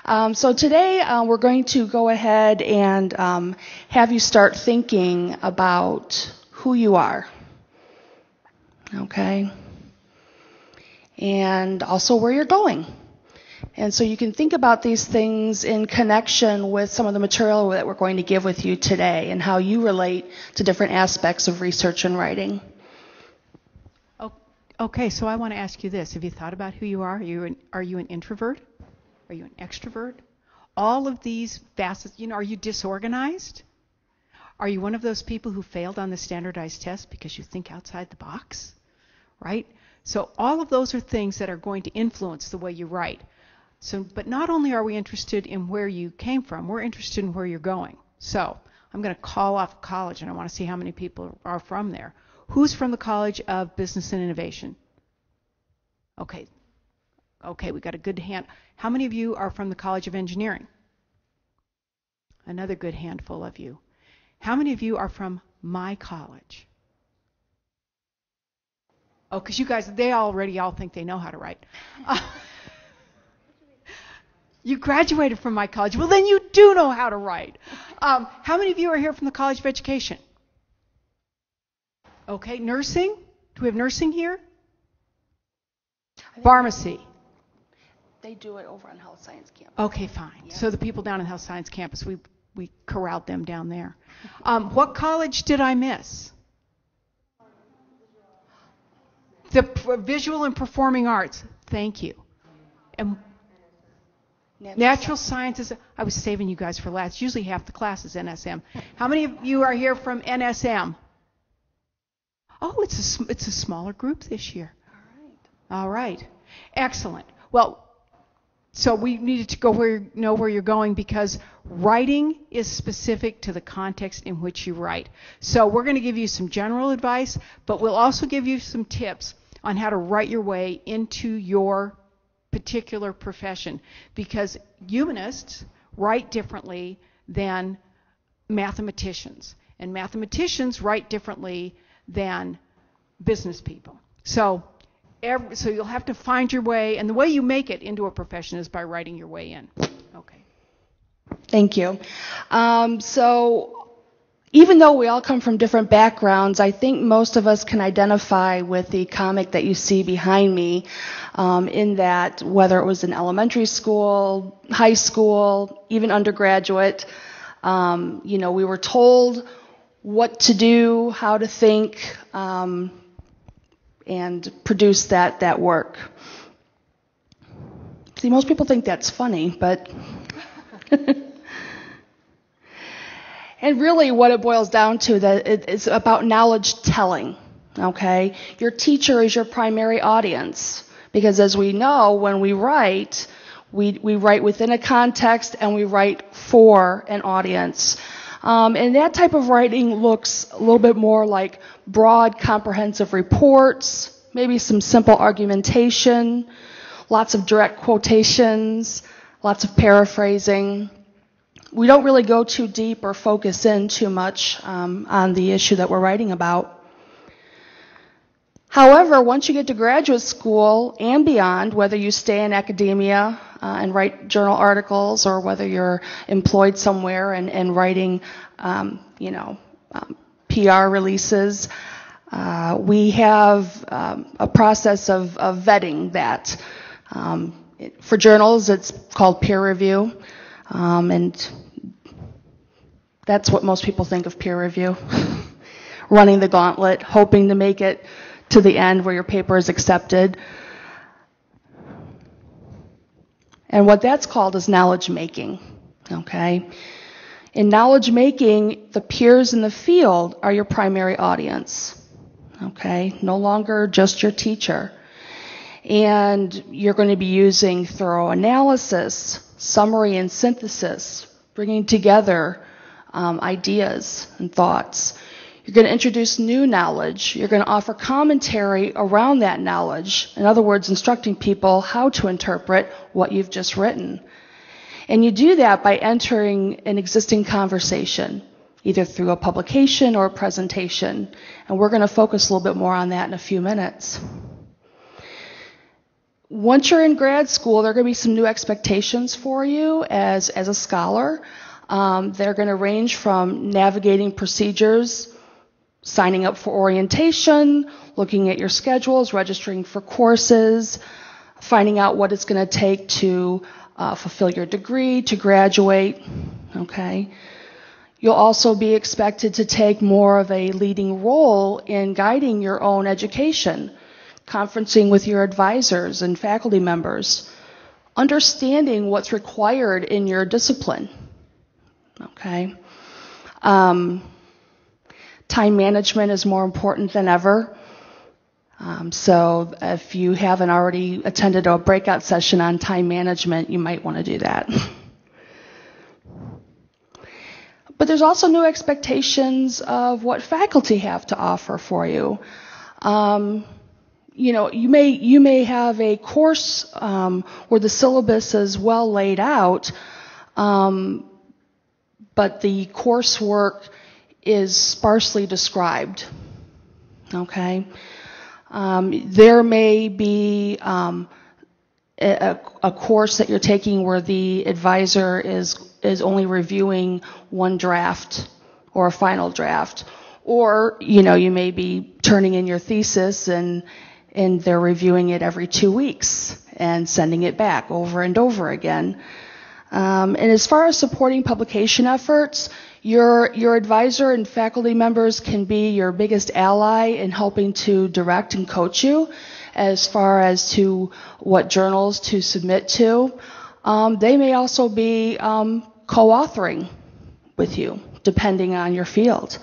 So today we're going to go ahead and have you start thinking about who you are, okay? And also where you're going. And so you can think about these things in connection with some of the material that we're going to give with you today and how you relate to different aspects of research and writing. Okay, so I want to ask you this. Have you thought about who you are? Are you an introvert? Are you an extrovert? All of these facets, are you disorganized? Are you one of those people who failed on the standardized test because you think outside the box? Right? So all of those are things that are going to influence the way you write. But not only are we interested in where you came from, we're interested in where you're going. So I'm going to call off college, and I want to see how many people are from there. Who's from the College of Business and Innovation? Okay, we got a good hand. How many of you are from the College of Engineering? Another good handful of you. How many of you are from my college? Oh, because you guys, they already all think they know how to write. You graduated from my college. Well, then you do know how to write. How many of you are here from the College of Education? Okay, nursing? Do we have nursing here? Pharmacy. They do it over on Health Science Campus. Okay, fine. Yeah. So the people down in Health Science Campus, we corralled them down there. What college did I miss? The Visual and Performing Arts. Thank you. And Natural Sciences. I was saving you guys for last. Usually half the class is NSM. How many of you are here from NSM? Oh, it's a smaller group this year. All right. Excellent. Well, so we needed to know where you're going because writing is specific to the context in which you write. So we're going to give you some general advice, but we'll also give you some tips on how to write your way into your particular profession because humanists write differently than mathematicians, and mathematicians write differently than business people. So you'll have to find your way, and the way you make it into a profession is by writing your way in. Okay. Thank you. So even though we all come from different backgrounds, I think most of us can identify with the comic that you see behind me in that whether it was in elementary school, high school, even undergraduate, we were told what to do, how to think, and produce that work. See, most people think that's funny, but and really what it boils down to that it's about knowledge telling, okay? Your teacher is your primary audience because as we know, when we write, we write within a context and we write for an audience. And that type of writing looks a little bit more like broad, comprehensive reports, maybe some simple argumentation, lots of direct quotations, lots of paraphrasing. We don't really go too deep or focus in too much on the issue that we're writing about. However, once you get to graduate school and beyond, whether you stay in academia and write journal articles or whether you're employed somewhere and writing, PR releases, we have a process of vetting that. For journals, it's called peer review, and that's what most people think of peer review. Running the gauntlet, hoping to make it to the end where your paper is accepted. And what that's called is knowledge making, okay? In knowledge making, the peers in the field are your primary audience, okay? No longer just your teacher. And you're going to be using thorough analysis, summary and synthesis, bringing together ideas and thoughts. You're going to introduce new knowledge. You're going to offer commentary around that knowledge. In other words, instructing people how to interpret what you've just written. And you do that by entering an existing conversation, either through a publication or a presentation. And we're going to focus a little bit more on that in a few minutes. Once you're in grad school, there are going to be some new expectations for you as a scholar. They're going to range from navigating procedures, signing up for orientation, looking at your schedules, registering for courses, finding out what it's going to take to fulfill your degree, to graduate, okay? You'll also be expected to take more of a leading role in guiding your own education, conferencing with your advisors and faculty members, understanding what's required in your discipline, okay? Time management is more important than ever. So if you haven't already attended a breakout session on time management, you might want to do that. But there's also new expectations of what faculty have to offer for you. You may have a course where the syllabus is well laid out, but the coursework is sparsely described. Okay, there may be a course that you're taking where the advisor is only reviewing one draft or a final draft, or you may be turning in your thesis and they're reviewing it every 2 weeks and sending it back over and over again. And as far as supporting publication efforts, your advisor and faculty members can be your biggest ally in helping to direct and coach you as far as to what journals to submit to. They may also be co-authoring with you, depending on your field.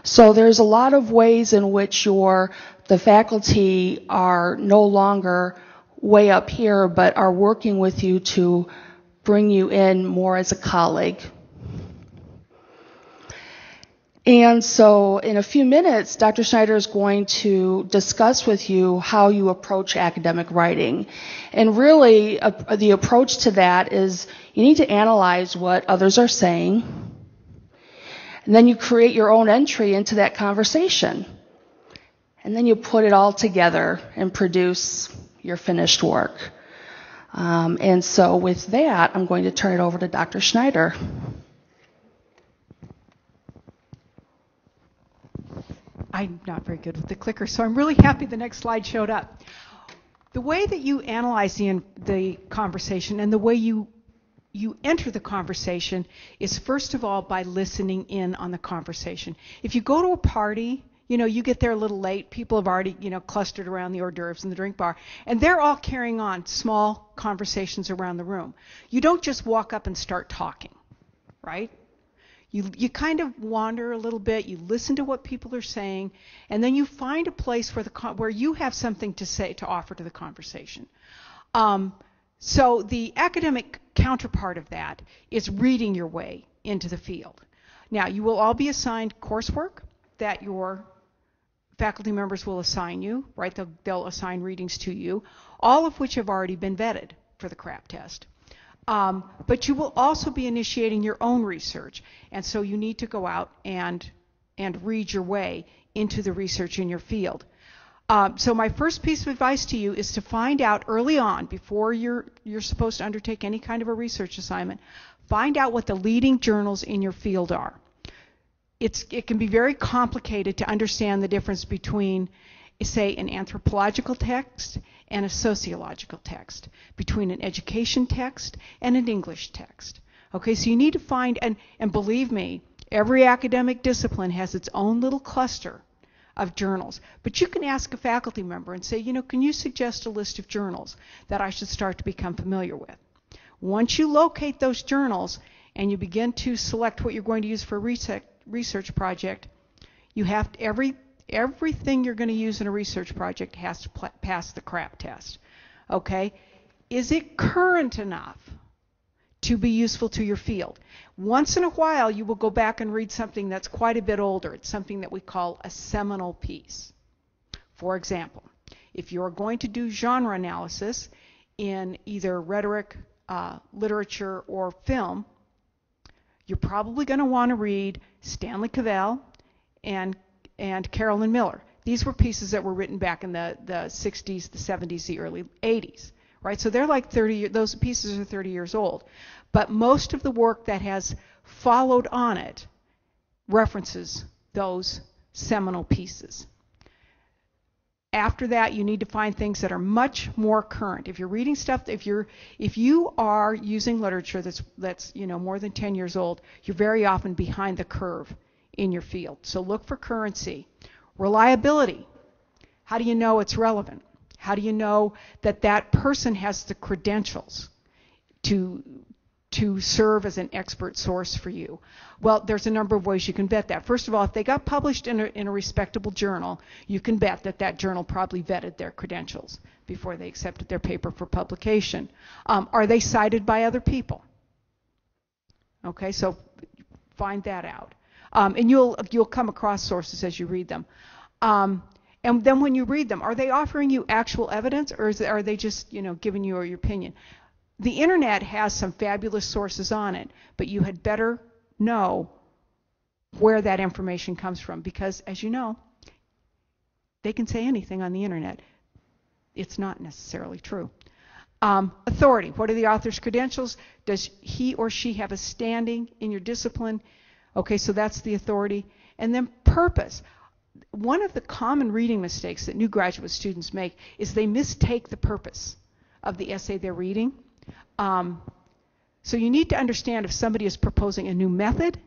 So there's a lot of ways in which the faculty are no longer way up here, but are working with you to bring you in more as a colleague. And so in a few minutes, Dr. Schneider is going to discuss with you how you approach academic writing. And really, the approach to that is you need to analyze what others are saying, and then you create your own entry into that conversation. And then you put it all together and produce your finished work. And so with that, I'm going to turn it over to Dr. Schneider. I'm not very good with the clicker, so I'm really happy the next slide showed up. The way that you analyze the conversation and the way you enter the conversation is, first of all, by listening in on the conversation. If you go to a party, you get there a little late, people have already, clustered around the hors d'oeuvres and the drink bar, and they're all carrying on small conversations around the room. You don't just walk up and start talking, right? You kind of wander a little bit, you listen to what people are saying, and then you find a place where you have something to say, to offer to the conversation. So the academic counterpart of that is reading your way into the field. Now, you will all be assigned coursework that your faculty members will assign you, right? They'll assign readings to you, all of which have already been vetted for the CRAP test. But you will also be initiating your own research, and so you need to go out and read your way into the research in your field. So my first piece of advice to you is to find out early on, before you're supposed to undertake any kind of a research assignment, find out what the leading journals in your field are. It can be very complicated to understand the difference between, say, an anthropological text and a sociological text, between an education text and an English text. Okay, so you need to find, and believe me, every academic discipline has its own little cluster of journals. But you can ask a faculty member and say, can you suggest a list of journals that I should start to become familiar with? Once you locate those journals and you begin to select what you're going to use for a research project, you have to, everything you're going to use in a research project has to pass the CRAP test. Okay? Is it current enough to be useful to your field? Once in a while, you will go back and read something that's quite a bit older. It's something that we call a seminal piece. For example, if you're going to do genre analysis in either rhetoric, literature, or film, you're probably going to want to read Stanley Cavell and Carolyn Miller. these were pieces that were written back in the 60s, the 70s, the early 80s, right? So they're like 30, those pieces are 30 years old. But most of the work that has followed on it references those seminal pieces. After that, you need to find things that are much more current. If you're reading stuff, if you are using literature that's more than 10 years old, you're very often behind the curve in your field. So look for currency. Reliability. How do you know it's relevant? How do you know that that person has the credentials to serve as an expert source for you? Well, there's a number of ways you can vet that. First of all, if they got published in a respectable journal, you can bet that that journal probably vetted their credentials before they accepted their paper for publication. Are they cited by other people? Okay, so find that out. And you'll come across sources as you read them. And then when you read them, are they offering you actual evidence, or are they just giving you your opinion? The internet has some fabulous sources on it, but you had better know where that information comes from, because as you know, they can say anything on the internet. It's not necessarily true. Authority. What are the author's credentials? Does he or she have a standing in your discipline? Okay, so that's the authority. And then purpose. One of the common reading mistakes that new graduate students make is they mistake the purpose of the essay they're reading. So you need to understand if somebody is proposing a new method,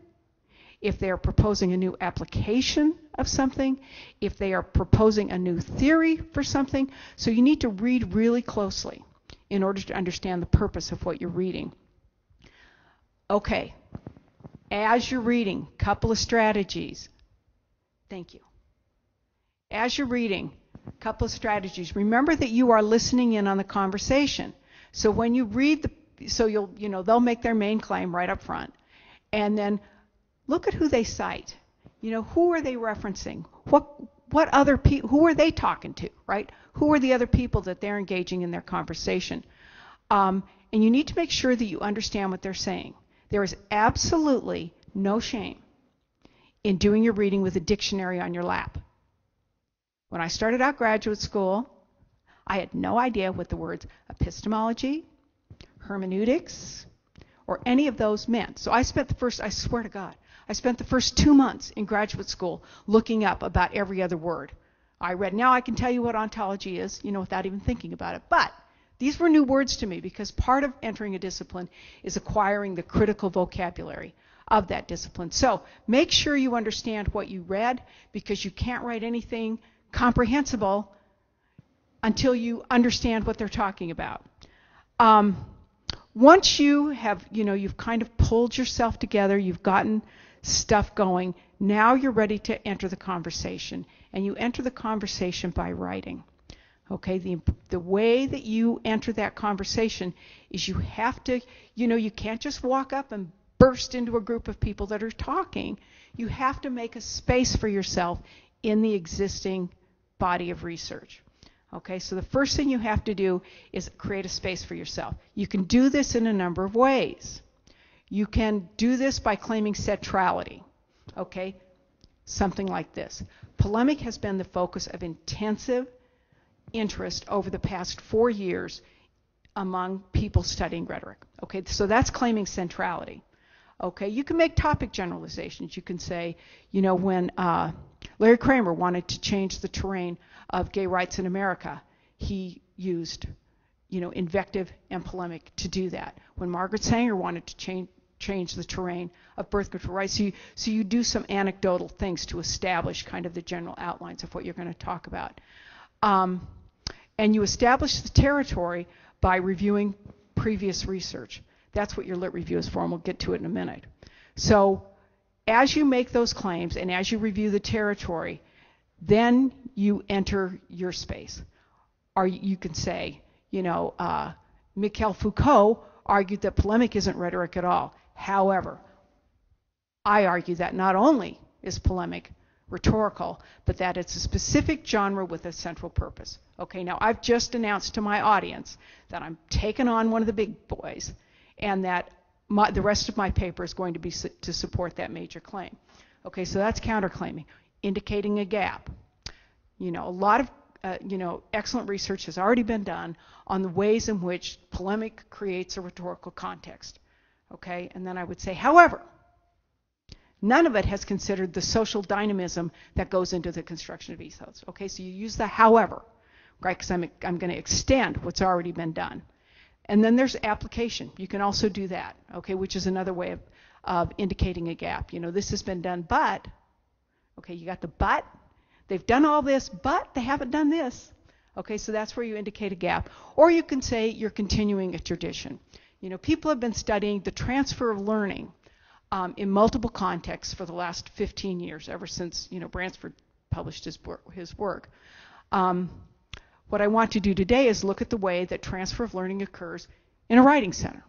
if they are proposing a new application of something, if they are proposing a new theory for something. So you need to read really closely in order to understand the purpose of what you're reading. Okay, as you're reading, couple of strategies. Thank you. As you're reading, couple of strategies. Remember that you are listening in on the conversation. So when you read they'll make their main claim right up front, and then look at who they cite. Who are they referencing? What other people? Who are they talking to? Right? Who are the other people that they're engaging in their conversation? And you need to make sure that you understand what they're saying. There is absolutely no shame in doing your reading with a dictionary on your lap. When I started out graduate school, I had no idea what the words epistemology, hermeneutics, or any of those meant. So I spent I swear to God, I spent the first 2 months in graduate school looking up about every other word. Now I can tell you what ontology is, without even thinking about it. But these were new words to me, because part of entering a discipline is acquiring the critical vocabulary of that discipline. So make sure you understand what you read, because you can't write anything comprehensible until you understand what they're talking about. Once you have, you've kind of pulled yourself together, you've gotten stuff going, now you're ready to enter the conversation. And you enter the conversation by writing. Okay, the way that you enter that conversation is you have to, you can't just walk up and burst into a group of people that are talking. You have to make a space for yourself in the existing body of research. Okay, so the first thing you have to do is create a space for yourself. You can do this in a number of ways. You can do this by claiming centrality. Okay, something like this. Polemic has been the focus of intensive interest over the past 4 years among people studying rhetoric. Okay, so that's claiming centrality. Okay, you can make topic generalizations. You can say, when Larry Kramer wanted to change the terrain of gay rights in America, he used, invective and polemic to do that. When Margaret Sanger wanted to change the terrain of birth control rights, so you do some anecdotal things to establish kind of the general outlines of what you're going to talk about. And you establish the territory by reviewing previous research. That's what your lit review is for, and we'll get to it in a minute. So as you make those claims and as you review the territory, then you enter your space. Or you can say, Michel Foucault argued that polemic isn't rhetoric at all. However, I argue that not only is polemic rhetorical, but that it's a specific genre with a central purpose. Okay, now I've just announced to my audience that I'm taking on one of the big boys, and that the rest of my paper is going to be to support that major claim. Okay, so that's counterclaiming, indicating a gap. A lot of excellent research has already been done on the ways in which polemic creates a rhetorical context. Okay, and then I would say, however, none of it has considered the social dynamism that goes into the construction of ethos. Okay, so you use the however, right? Because I'm going to extend what's already been done. And then there's application. You can also do that, okay, which is another way of indicating a gap. This has been done, but, okay, you got the but. They've done all this, but they haven't done this. Okay, so that's where you indicate a gap. Or you can say you're continuing a tradition. People have been studying the transfer of learning in multiple contexts for the last 15 years, ever since, Bransford published his work. What I want to do today is look at the way that transfer of learning occurs in a writing center.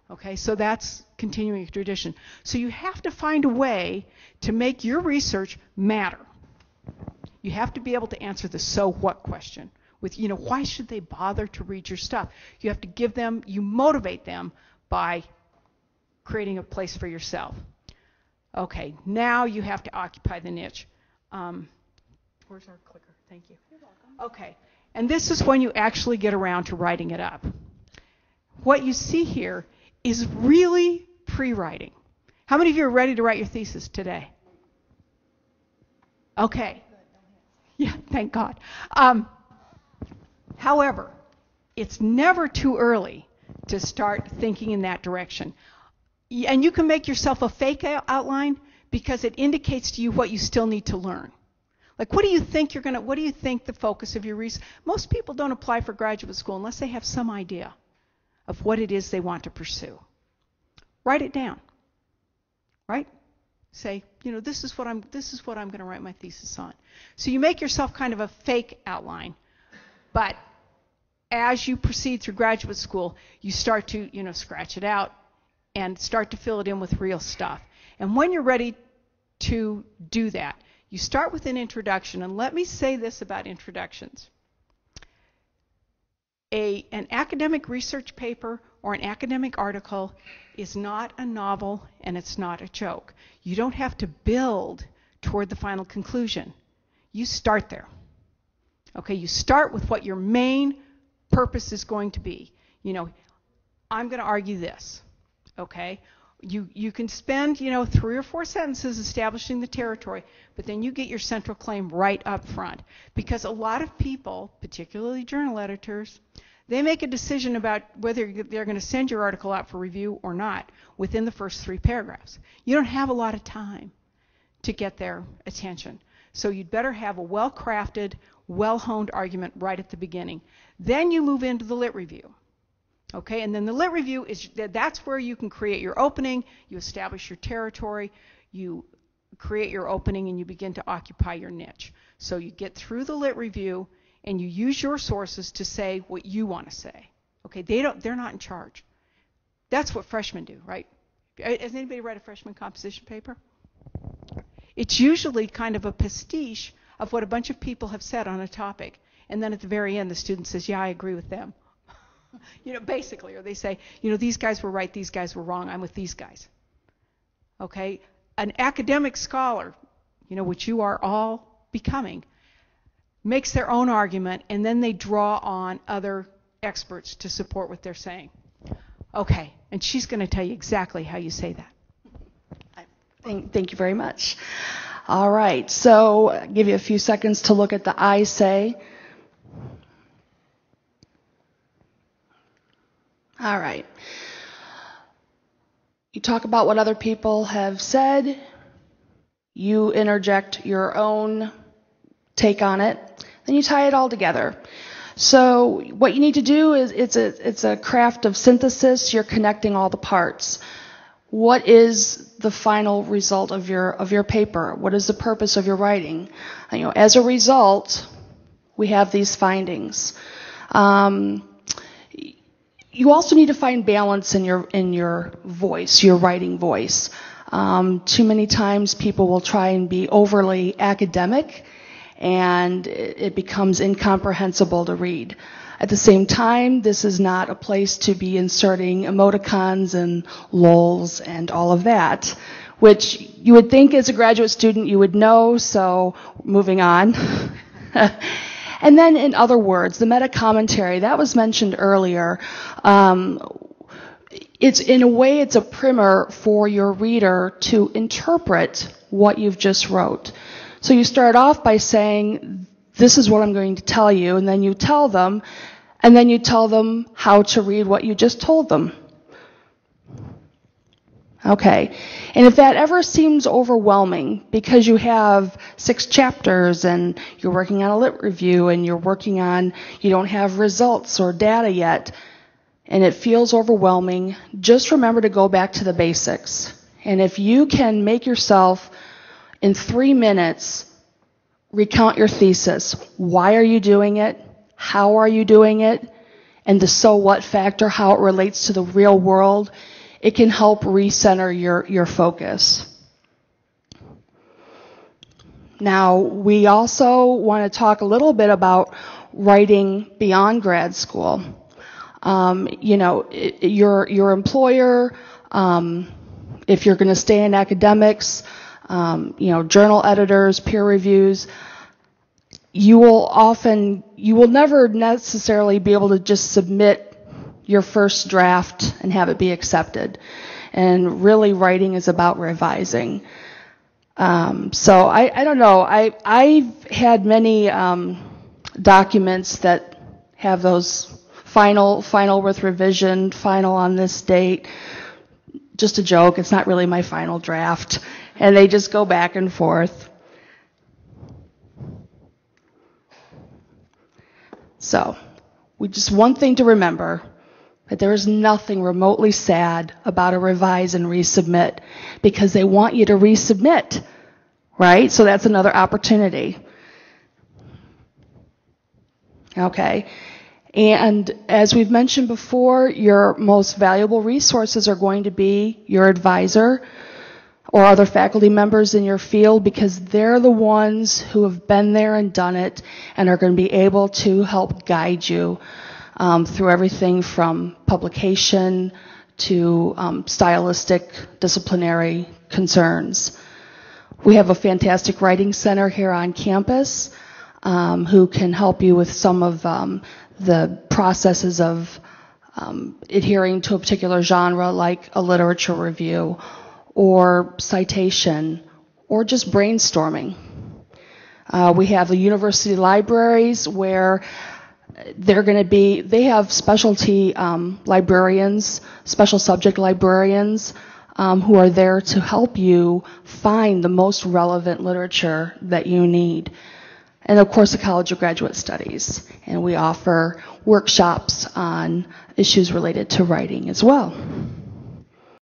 Okay, so that's continuing a tradition. So you have to find a way to make your research matter. You have to be able to answer the so what question with, why should they bother to read your stuff? You have to you motivate them by creating a place for yourself. Okay, now you have to occupy the niche. Where's our clicker? Thank you. You're welcome. Okay, and this is when you actually get around to writing it up. What you see here is really pre-writing. How many of you are ready to write your thesis today? Okay. Yeah, thank God. However, it's never too early to start thinking in that direction. And you can make yourself a fake outline because it indicates to you what you still need to learn. Like, what do you think the focus of your research? Most people don't apply for graduate school unless they have some idea of what it is they want to pursue. Write it down. Right? Say, this is what I'm going to write my thesis on. So you make yourself kind of a fake outline, but as you proceed through graduate school, you start to, scratch it out and start to fill it in with real stuff. And when you're ready to do that, you start with an introduction. And let me say this about introductions. An academic research paper or an academic article is not a novel and it's not a joke. You don't have to build toward the final conclusion. You start there. Okay, you start with what your main purpose is going to be. I'm going to argue this. Okay? You can spend, 3 or 4 sentences establishing the territory, but then you get your central claim right up front. Because a lot of people, particularly journal editors, they make a decision about whether they're going to send your article out for review or not within the first 3 paragraphs. You don't have a lot of time to get their attention. So you'd better have a well-crafted, well-honed argument right at the beginning. Then you move into the lit review. Okay, and then the lit review that's where you can create your opening, you establish your territory, you create your opening, and you begin to occupy your niche. So you get through the lit review, and you use your sources to say what you want to say. Okay, they're not in charge. That's what freshmen do, right? Has anybody read a freshman composition paper? It's usually kind of a pastiche of what a bunch of people have said on a topic, and then at the very end, the student says, "Yeah, I agree with them." Basically, or they say, these guys were right, these guys were wrong, I'm with these guys. Okay? An academic scholar, which you are all becoming, makes their own argument, and then they draw on other experts to support what they're saying. Okay, and she's going to tell you exactly how you say that. Thank you very much. All right, so I'll give you a few seconds to look at the I say. All right. You talk about what other people have said. You interject your own take on it. Then you tie it all together. So what you need to do is it's a craft of synthesis. You're connecting all the parts. What is the final result of your paper? What is the purpose of your writing? As a result, we have these findings. You also need to find balance in your voice, your writing voice. Too many times people will try and be overly academic, and it becomes incomprehensible to read. At the same time, this is not a place to be inserting emoticons and lulls and all of that, which you would think as a graduate student you would know, so moving on. And then in other words, the meta-commentary, that was mentioned earlier. It's in a way, it's a primer for your reader to interpret what you've just wrote. So you start off by saying, this is what I'm going to tell you, and then you tell them, and then you tell them how to read what you just told them. Okay, and if that ever seems overwhelming because you have 6 chapters and you're working on a lit review and you don't have results or data yet, and it feels overwhelming, just remember to go back to the basics. And if you can make yourself, in 3 minutes, recount your thesis. Why are you doing it? How are you doing it? And the so what factor, how it relates to the real world, it can help recenter your focus. Now, we also want to talk a little bit about writing beyond grad school. Your employer, if you're going to stay in academics, journal editors, peer reviews, you will never necessarily be able to just submit your first draft and have it be accepted. And really, writing is about revising. So I don't know. I've had many documents that have those final with revision, final on this date. Just a joke. It's not really my final draft. And they just go back and forth. So, one thing to remember, that there is nothing remotely sad about a revise and resubmit, because they want you to resubmit, right? So that's another opportunity. Okay. And as we've mentioned before, your most valuable resources are going to be your advisor or other faculty members in your field, because they're the ones who have been there and done it and are going to be able to help guide you through everything from publication to stylistic disciplinary concerns. We have a fantastic writing center here on campus who can help you with some of the processes of adhering to a particular genre, like a literature review or citation or just brainstorming. We have the university libraries where they have specialty librarians, special subject librarians who are there to help you find the most relevant literature that you need. And of course, the College of Graduate Studies. And we offer workshops on issues related to writing as well.